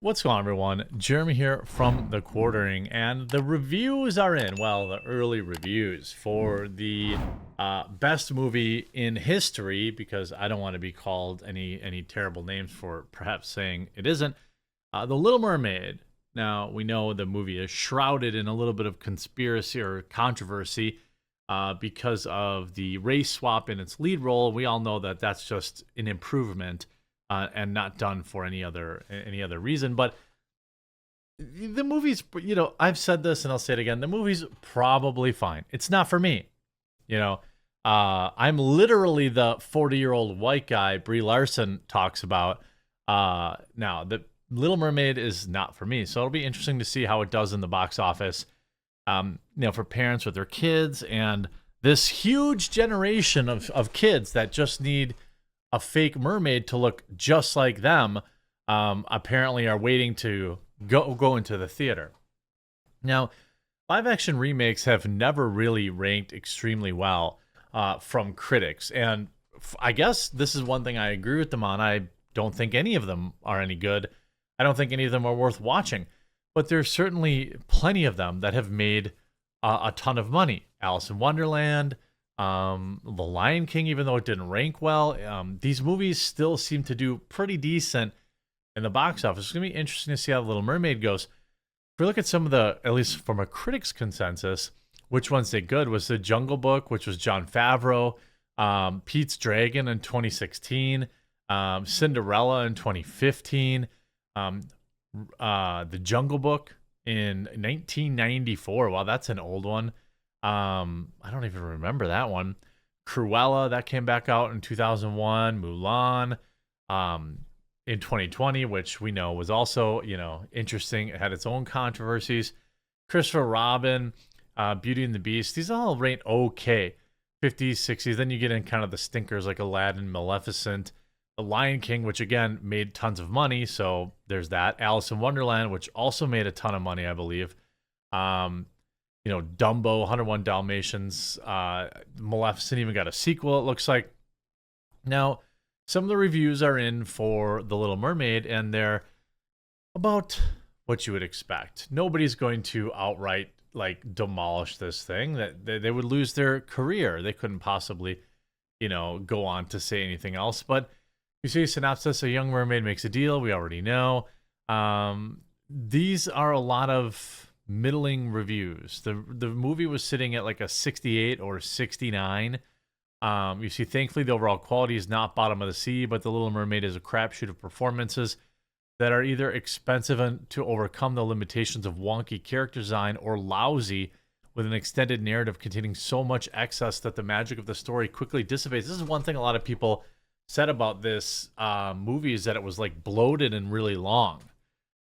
What's going on, everyone? Jeremy here from The Quartering, and the reviews are in. Well, the early reviews for the best movie in history, because I don't want to be called any terrible names for perhaps saying it isn't. The Little Mermaid. Now, we know the movie is shrouded in a little bit of conspiracy or controversy because of the race swap in its lead role. We all know that that's just an improvement and not done for any other reason. But the movie's, I've said this and I'll say it again. The movie's probably fine. It's not for me. I'm literally the 40-year-old white guy Brie Larson talks about. Now, the Little Mermaid is not for me, so it'll be interesting to see how it does in the box office. For parents with their kids and this huge generation of kids that just need a fake mermaid to look just like them, apparently are waiting to go into the theater. Now, live action remakes have never really ranked extremely well from critics, and I guess this is one thing I agree with them on. I don't think any of them are any good. I don't think any of them are worth watching, but there's certainly plenty of them that have made a ton of money. Alice in Wonderland, The Lion King, even though it didn't rank well, these movies still seem to do pretty decent in the box office. It's going to be interesting to see how The Little Mermaid goes. If we look at some of the, at least from a critic's consensus, which ones did good was The Jungle Book, which was Jon Favreau, Pete's Dragon in 2016, Cinderella in 2015, The Jungle Book in 1994. Wow, that's an old one. I don't even remember that one. Cruella, that came back out in 2001. Mulan, in 2020, which we know was also, interesting. It had its own controversies. Christopher Robin, Beauty and the Beast, these all rate okay. 50s, 60s. Then you get in kind of the stinkers like Aladdin, Maleficent, The Lion King, which again made tons of money. So there's that. Alice in Wonderland, which also made a ton of money, I believe. Dumbo, 101 Dalmatians, Maleficent even got a sequel, it looks like. Now, some of the reviews are in for The Little Mermaid, and they're about what you would expect. Nobody's going to outright demolish this thing. That they would lose their career. They couldn't possibly, go on to say anything else. But you see a synopsis: a young mermaid makes a deal. We already know. These are a lot of middling reviews. The movie was sitting at like a 68 or 69. You see, thankfully, the overall quality is not bottom of the sea, but The Little Mermaid is a crapshoot of performances that are either expensive to overcome the limitations of wonky character design or lousy with an extended narrative containing so much excess that the magic of the story quickly dissipates. This is one thing a lot of people said about this movie, is that it was like bloated and really long.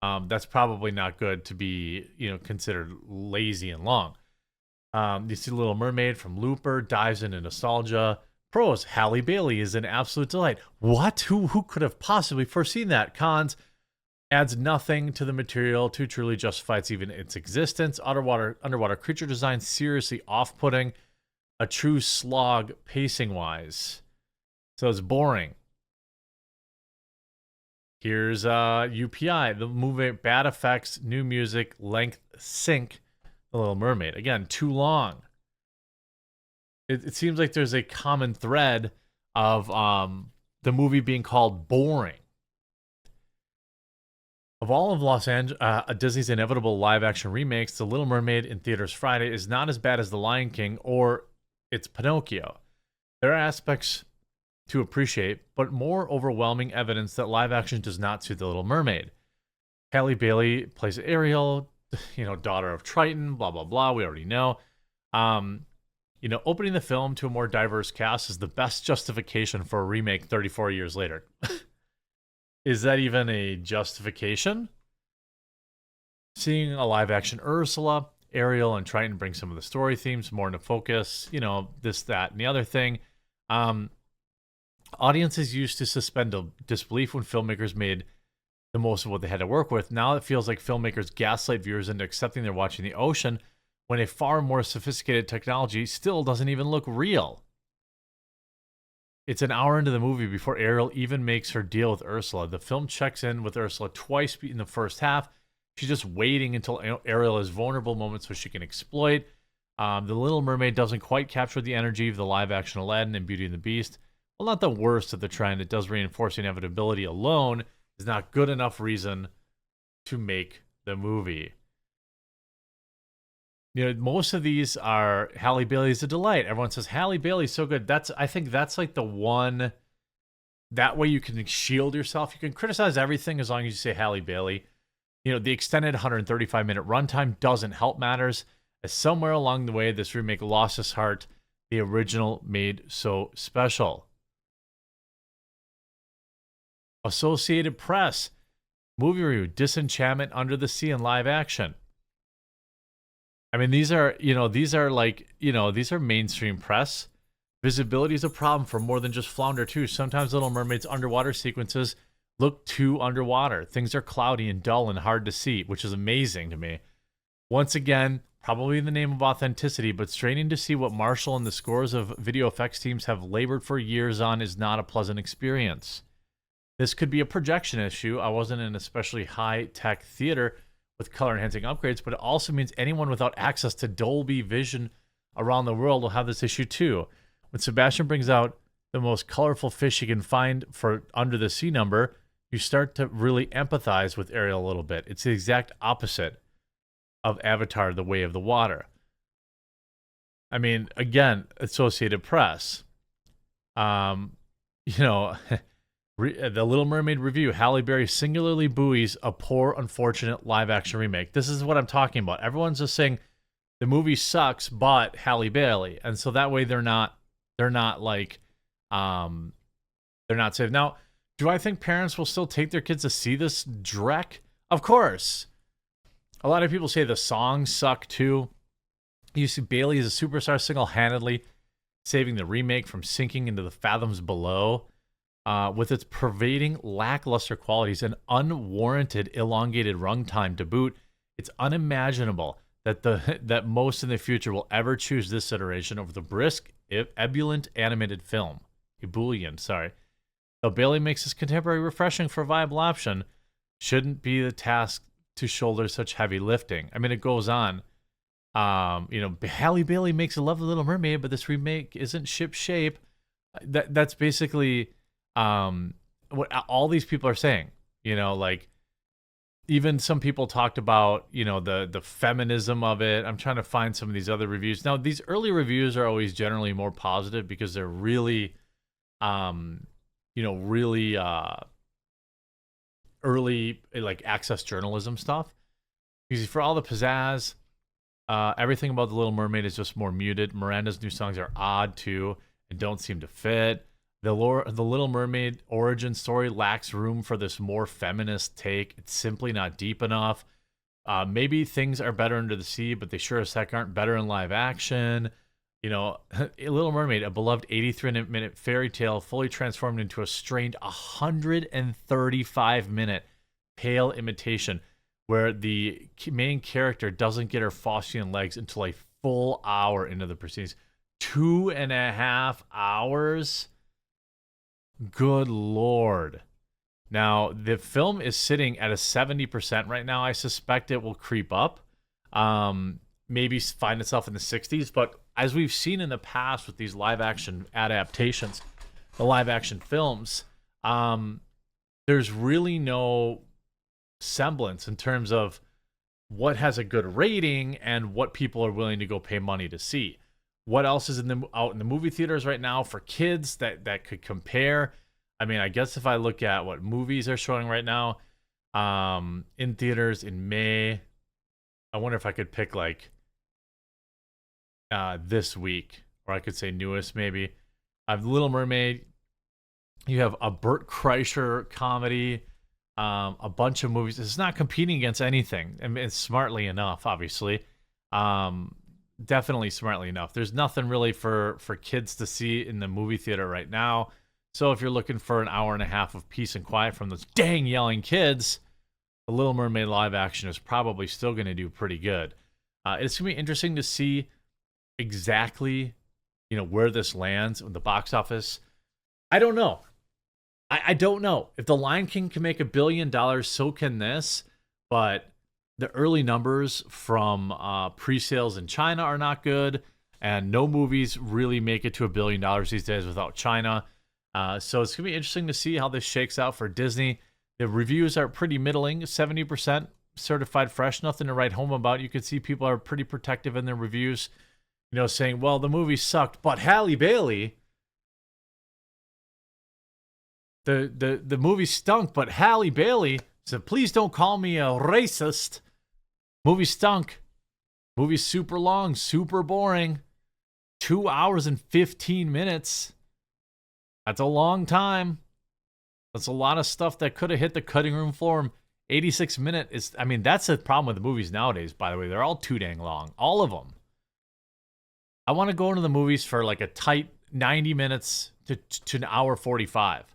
That's probably not good to be, considered lazy and long. You see Little Mermaid from Looper dives into nostalgia. Pros: Halle Baily is an absolute delight. What? Who could have possibly foreseen that? Cons: adds nothing to the material to truly justify even its existence. Underwater creature design seriously off-putting. A true slog pacing-wise. So it's boring. Here's UPI. The movie: bad effects, new music, length sink. The Little Mermaid. Again, too long. It seems like there's a common thread of the movie being called boring. Of all of Disney's inevitable live-action remakes, The Little Mermaid in theaters Friday is not as bad as The Lion King or its Pinocchio. There are aspects to appreciate, but more overwhelming evidence that live action does not suit The Little Mermaid. Halle Baily plays Ariel, daughter of Triton, blah, blah, blah. We already know. Opening the film to a more diverse cast is the best justification for a remake 34 years later. Is that even a justification? Seeing a live action Ursula, Ariel, and Triton bring some of the story themes more into focus, this, that, and the other thing. Audiences used to suspend disbelief when filmmakers made the most of what they had to work with. Now it feels like filmmakers gaslight viewers into accepting they're watching the ocean when a far more sophisticated technology still doesn't even look real. It's an hour into the movie before Ariel even makes her deal with Ursula. The film checks in with Ursula twice in the first half. She's just waiting until Ariel has vulnerable moments so she can exploit. The Little Mermaid doesn't quite capture the energy of the live-action Aladdin and Beauty and the Beast. Well, not the worst of the trend. It does reinforce the inevitability alone is not good enough reason to make the movie. You know, most of these are Halle Bailey's a delight. Everyone says Halle Bailey's so good. I think that's like the one. That way you can shield yourself. You can criticize everything as long as you say Halle Bailey. You know, the extended 135-minute runtime doesn't help matters, as somewhere along the way this remake lost its heart. The original made so special. Associated Press movie review: Disenchantment, Under the Sea, and live action. I mean, these are mainstream press. Visibility is a problem for more than just Flounder too. Sometimes Little Mermaid's underwater sequences look too underwater. Things are cloudy and dull and hard to see, which is amazing to me. Once again, probably in the name of authenticity, but straining to see what Marshall and the scores of video effects teams have labored for years on is not a pleasant experience. This could be a projection issue. I wasn't in an especially high-tech theater with color-enhancing upgrades, but it also means anyone without access to Dolby Vision around the world will have this issue too. When Sebastian brings out the most colorful fish he can find for Under the Sea number, you start to really empathize with Ariel a little bit. It's the exact opposite of Avatar: The Way of the Water. I mean, again, Associated Press. The Little Mermaid review: Halle Berry singularly buoys a poor, unfortunate live-action remake. This is what I'm talking about. Everyone's just saying the movie sucks, but Halle Bailey, and so that way they're not safe. Now, do I think parents will still take their kids to see this dreck? Of course. A lot of people say the songs suck too. You see Bailey is a superstar single-handedly saving the remake from sinking into the fathoms below. With its pervading lackluster qualities and unwarranted elongated runtime to boot, it's unimaginable that most in the future will ever choose this iteration over the brisk, ebullient animated film. Ebullient, sorry. Though Bailey makes this contemporary refreshing for a viable option, shouldn't be the task to shoulder such heavy lifting. I mean, it goes on. Halle Bailey makes a lovely Little Mermaid, but this remake isn't ship shape. That's basically what all these people are saying. Even some people talked about, the feminism of it. I'm trying to find some of these other reviews. Now, these early reviews are always generally more positive because they're really, early, like, access journalism stuff. Because for all the pizzazz, everything about The Little Mermaid is just more muted. Miranda's new songs are odd, too, and don't seem to fit. The Little Mermaid origin story lacks room for this more feminist take. It's simply not deep enough. Maybe things are better under the sea, but they sure as heck aren't better in live action. Little Mermaid, a beloved 83-minute fairy tale fully transformed into a strained 135-minute pale imitation where the main character doesn't get her Faustian legs until a full hour into the proceedings. 2.5 hours? Good Lord. Now, the film is sitting at a 70% right now. I suspect it will creep up. Maybe find itself in the 60s. But as we've seen in the past with these live-action adaptations, the live-action films, there's really no semblance in terms of what has a good rating and what people are willing to go pay money to see. What else is out in the movie theaters right now for kids that could compare? I mean, I guess if I look at what movies are showing right now in theaters in May, I wonder if I could pick like this week, or I could say newest maybe. I have Little Mermaid. You have a Burt Kreischer comedy, a bunch of movies. It's not competing against anything. I mean, it's smartly enough, obviously. Definitely smartly enough. There's nothing really for kids to see in the movie theater right now. So if you're looking for an hour and a half of peace and quiet from those dang yelling kids, the Little Mermaid live action is probably still going to do pretty good. It's going to be interesting to see exactly, where this lands in the box office. I don't know. I don't know. If The Lion King can make $1 billion, so can this. But the early numbers from pre-sales in China are not good, and no movies really make it to $1 billion these days without China. So it's gonna be interesting to see how this shakes out for Disney. The reviews are pretty middling, 70% certified fresh, nothing to write home about. You can see people are pretty protective in their reviews, saying, well, the movie sucked, but Halle Baily, the movie stunk, but Halle Baily said, please don't call me a racist. Movie stunk. Movie's super long, super boring. 2 hours and 15 minutes. That's a long time. That's a lot of stuff that could have hit the cutting room floor. 86-minute is, that's the problem with the movies nowadays, by the way. They're all too dang long. All of them. I want to go into the movies for like a tight 90 minutes to an hour 45.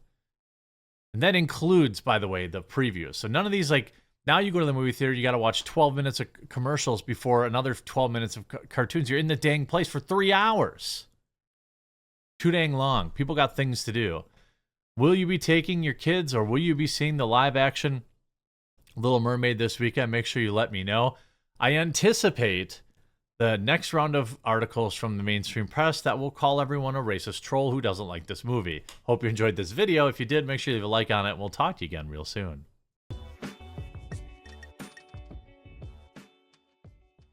And that includes, by the way, the previews. So none of these, like, now you go to the movie theater, you got to watch 12 minutes of commercials before another 12 minutes of cartoons. You're in the dang place for 3 hours. Too dang long. People got things to do. Will you be taking your kids, or will you be seeing the live action Little Mermaid this weekend? Make sure you let me know. I anticipate the next round of articles from the mainstream press that will call everyone a racist troll who doesn't like this movie. Hope you enjoyed this video. If you did, make sure you leave a like on it, and we'll talk to you again real soon.